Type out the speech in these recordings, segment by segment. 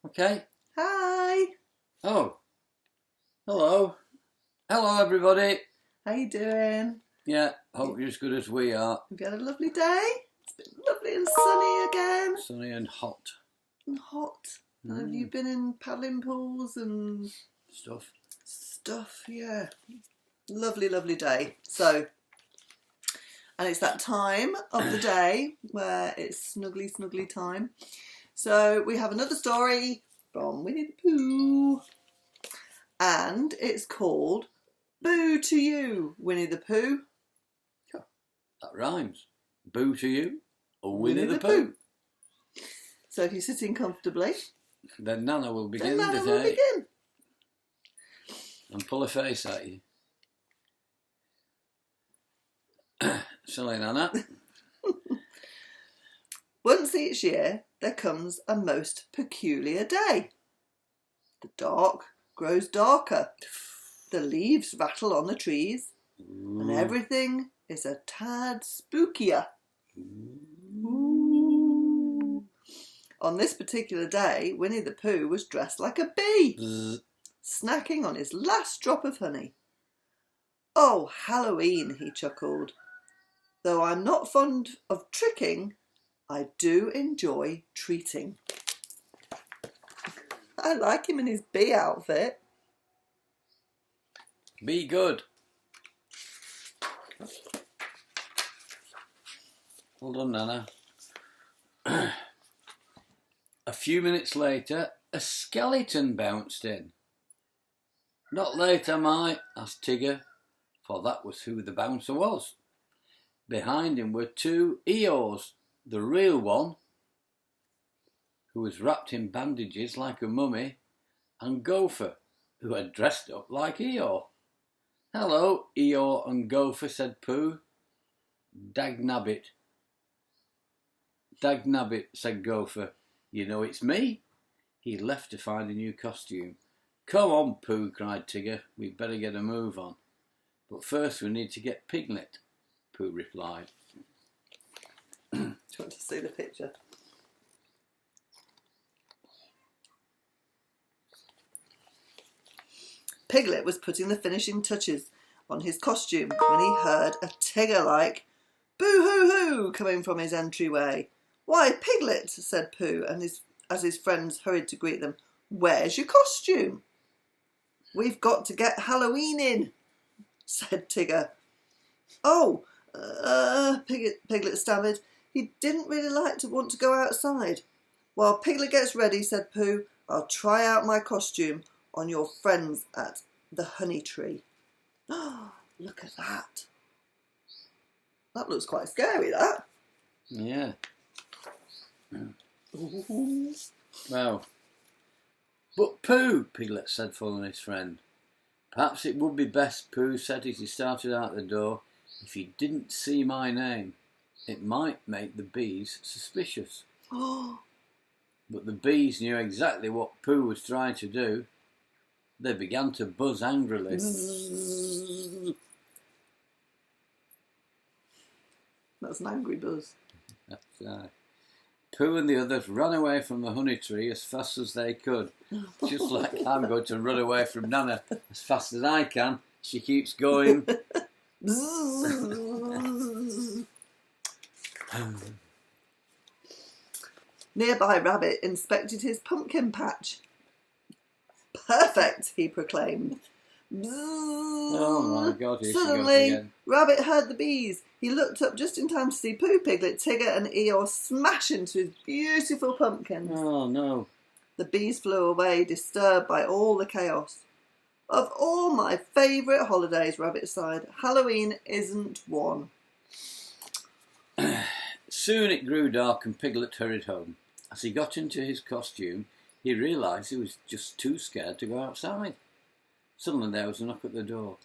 Okay. Hi. Oh, hello. Hello, everybody. How you doing? Yeah, hope you're as good as we are. Have you had a lovely day? It's been lovely and sunny again. Sunny and hot. And hot. And have you been in paddling pools and Stuff. Yeah. Lovely, lovely day. So, and it's that time of the day where it's snuggly time. So we have another story from Winnie the Pooh. And it's called Boo to You, Winnie the Pooh. That rhymes. Boo to you or Winnie the Pooh. So if you're sitting comfortably, Then Nana will begin then Nana today will begin. and pull a face at you. Silly Nana. Once each year, there comes a most peculiar day. The dark grows darker. The leaves rattle on the trees, and everything is a tad spookier. Ooh. On this particular day, Winnie the Pooh was dressed like a bee, snacking on his last drop of honey. Oh, Halloween, he chuckled. Though I'm not fond of tricking, I do enjoy treating. I like him in his bee outfit. Be good. Well done, Nana. A few minutes later, a skeleton bounced in. Not late, am I? Asked Tigger, for that was who the bouncer was. Behind him were two Eeyores, the real one, who was wrapped in bandages like a mummy, and Gopher, who had dressed up like Eeyore. Hello, Eeyore and Gopher, said Pooh. Dagnabbit, said Gopher. You know it's me. He'd left to find a new costume. Come on, Pooh, cried Tigger. We'd better get a move on. But first we need to get Piglet, Pooh replied. Do you want to see the picture? Piglet was putting the finishing touches on his costume when he heard a Tigger-like boo-hoo-hoo coming from his entryway. Why, Piglet, said Pooh, and as his friends hurried to greet them. Where's your costume? We've got to get Halloween in, said Tigger. Oh, Piglet stammered. He didn't really want to go outside. While Piglet gets ready, said Pooh, I'll try out my costume on your friends at the honey tree. Oh, look at that. That looks quite scary, that. Yeah. Ooh. Well, but Pooh, Piglet said, following his friend. Perhaps it would be best, Pooh said as he started out the door, if you didn't see my name. It might make the bees suspicious. Oh. But the bees knew exactly what Pooh was trying to do. They began to buzz angrily. That's an angry buzz. That's right. Pooh and the others ran away from the honey tree as fast as they could. Just like I'm going to run away from Nana as fast as I can. She keeps going. Nearby Rabbit inspected his pumpkin patch. Perfect, he proclaimed. Oh my God, here she goes Suddenly, again. Rabbit heard the bees. He looked up just in time to see Pooh, Piglet, Tigger and Eeyore smash into his beautiful pumpkins. Oh no. The bees flew away, disturbed by all the chaos. Of all my favourite holidays, Rabbit sighed, Halloween isn't one. Soon it grew dark and Piglet hurried home. As he got into his costume, he realised he was just too scared to go outside. Suddenly there was a knock at the door.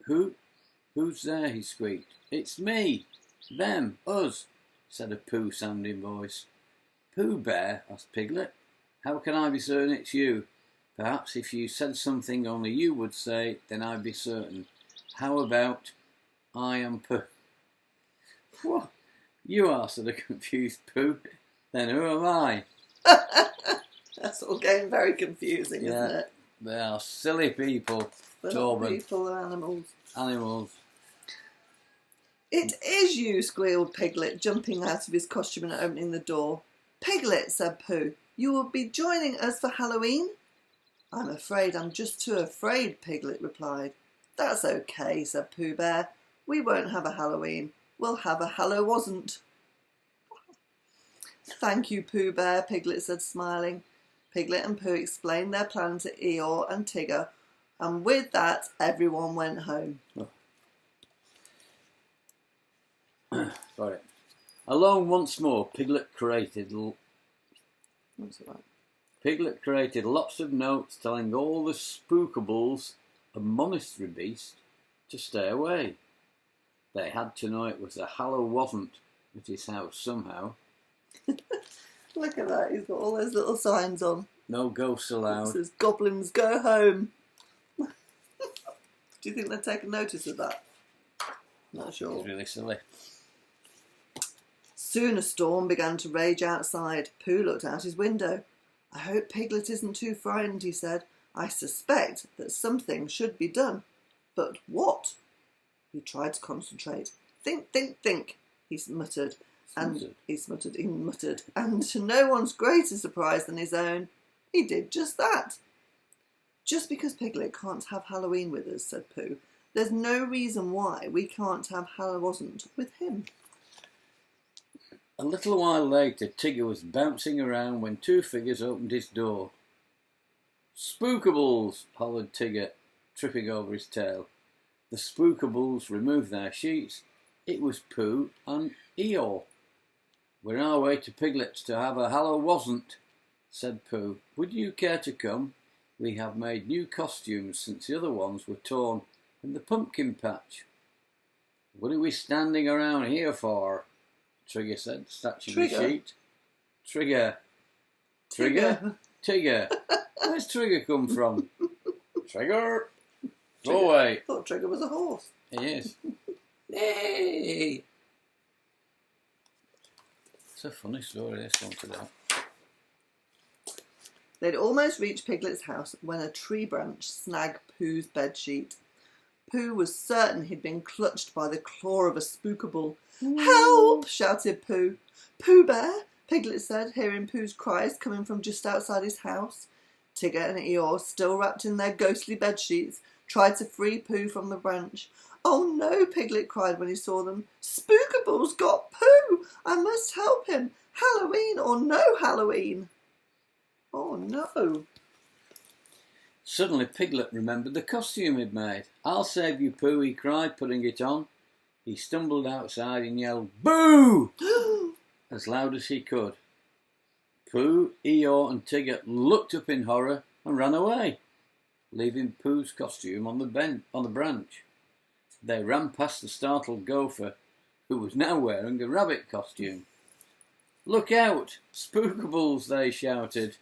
Who's there? He squeaked. It's me. Them. Us, said a Pooh-sounding voice. Pooh Bear, asked Piglet. How can I be certain it's you? Perhaps if you said something only you would say, then I'd be certain. How about, I am Pooh? What? You are, said a confused Pooh. Then who am I? That's all getting very confusing, Yeah. isn't it? They are silly people. They're not people, they're animals. Animals. It is you, squealed Piglet, jumping out of his costume and opening the door. Piglet, said Pooh, you will be joining us for Halloween? I'm afraid I'm just too afraid, Piglet replied. That's okay, said Pooh Bear. We won't have a Halloween. We'll have a Hallow-wasn't. Thank you, Pooh Bear, Piglet said, smiling. Piglet and Pooh explained their plan to Eeyore and Tigger, and with that, everyone went home. Sorry. Alone once more, Piglet created lots of notes telling all the spookables and monastery beasts to stay away. They had to know it was a Hallow-wasn't at his house somehow. Look at that, he's got all those little signs on. No ghosts allowed. It says, goblins go home. Do you think they're taking notice of that? Not sure. It's really silly. Soon a storm began to rage outside. Pooh looked out his window. I hope Piglet isn't too frightened, he said. I suspect that something should be done. But what? He tried to concentrate. Think, think, think, he muttered. And to no one's greater surprise than his own, he did just that. Just because Piglet can't have Halloween with us, said Pooh, there's no reason why we can't have Hallow-wasn't with him. A little while later, Tigger was bouncing around when two figures opened his door. Spookables, hollered Tigger, tripping over his tail. The Spookables removed their sheets. It was Pooh and Eeyore. We're on our way to Piglet's to have a Hallow-wasn't, said Pooh. Would you care to come? We have made new costumes since the other ones were torn in the pumpkin patch. What are we standing around here for? Trigger said, snatching the sheet. Trigger. Tigger. Where's Trigger come from? Trigger. Go away. I thought Trigger was a horse. He is. Hey! It's a funny story, this one today. They'd almost reached Piglet's house when a tree branch snagged Pooh's bedsheet. Pooh was certain he'd been clutched by the claw of a spookable. Help! Shouted Pooh. Pooh Bear, Piglet said, hearing Pooh's cries coming from just outside his house. Tigger and Eeyore, still wrapped in their ghostly bedsheets, tried to free Pooh from the branch. Oh no, Piglet cried when he saw them. Spookable's got Pooh! I must help him. Halloween or no Halloween. Oh no. Suddenly Piglet remembered the costume he'd made. I'll save you, Pooh, he cried, putting it on. He stumbled outside and yelled, Boo! as loud as he could. Pooh, Eeyore and Tigger looked up in horror and ran away, leaving Pooh's costume on the branch. They ran past the startled gopher, who was now wearing a rabbit costume. Look out! Spookables, they shouted.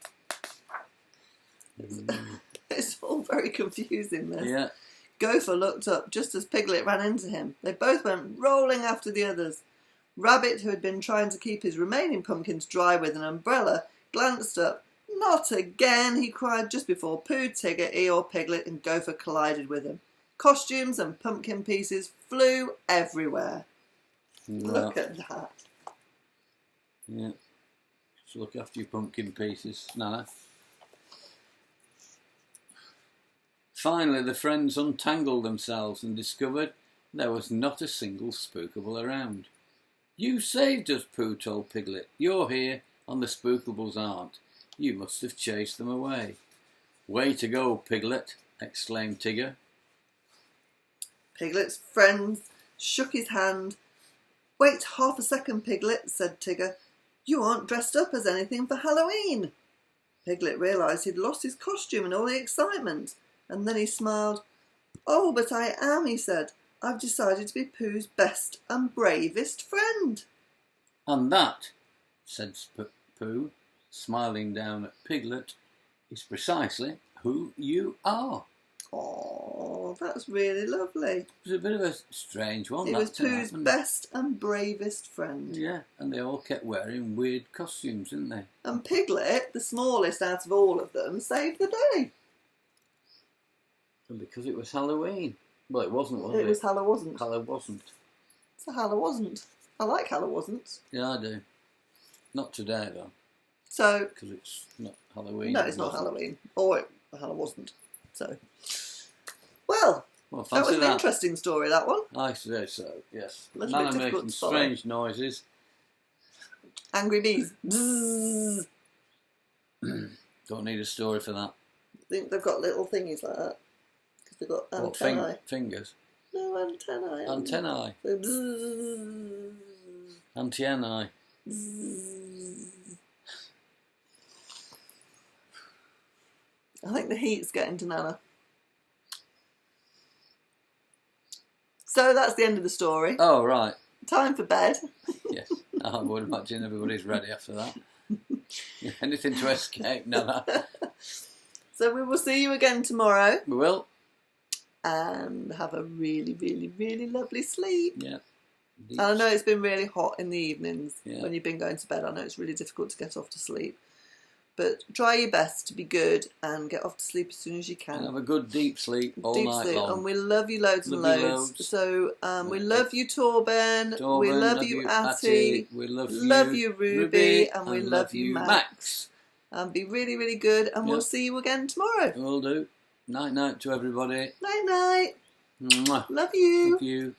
It's all very confusing, this. Yeah. Gopher looked up just as Piglet ran into him. They both went rolling after the others. Rabbit, who had been trying to keep his remaining pumpkins dry with an umbrella, glanced up. Not again, he cried just before Pooh, Tigger, Eeyore, Piglet and Gopher collided with him. Costumes and pumpkin pieces flew everywhere. Well, look at that. Yeah. Just look after your pumpkin pieces, Nana. Finally, the friends untangled themselves and discovered there was not a single spookable around. You saved us, Pooh told Piglet. You're here and the spookables aren't. You must have chased them away. Way to go, Piglet, exclaimed Tigger. Piglet's friend shook his hand. Wait half a second, Piglet, said Tigger. You aren't dressed up as anything for Halloween. Piglet realised he'd lost his costume in all the excitement, and then he smiled. Oh, but I am, he said. I've decided to be Pooh's best and bravest friend. And that, said Pooh, smiling down at Piglet, is precisely who you are. Oh, that's really lovely. It was a bit of a strange one. He that was to Pooh's happen. best and bravest friend. Yeah, and they all kept wearing weird costumes, didn't they? And Piglet, the smallest out of all of them, saved the day. And because it was Halloween. Well, it wasn't, was it? It was Halla wasn't. Halla wasn't. So Halla wasn't. I like Halla wasn't. Yeah, I do. Not today, though, So, because it's not Halloween. no, it's not Halloween. Or Halla wasn't. So, well, Well, that was fancy an that. interesting story, that one. I say so, yes. A little Nana bit difficult making to follow. strange noises. Angry bees. Bzzz. Don't need a story for that. I think they've got little thingies like that. Because they've got What, antennae. fingers? No, antennae. Antennae. So bzzz. Antennae. Bzzz. I think the heat's getting to Nana. So that's the end of the story. Oh, right. Time for bed. Yes. I would imagine everybody's ready after that. Anything to escape, Nana. So we will see you again tomorrow. We will. And have a really, really, really lovely sleep. Yeah. And I know it's been really hot in the evenings Yeah. when you've been going to bed. I know it's really difficult to get off to sleep. But try your best to be good and get off to sleep as soon as you And can. have a good deep sleep all Deep night sleep. long. And we love you loads and Love you loads. loads. So we love you, Torben. Torben, we love you, Atty. We love you, Ruby. And we love you, Max. And be really, really good. And we'll Yep. see you again tomorrow. Will do. Night night to everybody. Night night. Mwah. Love you. Love you.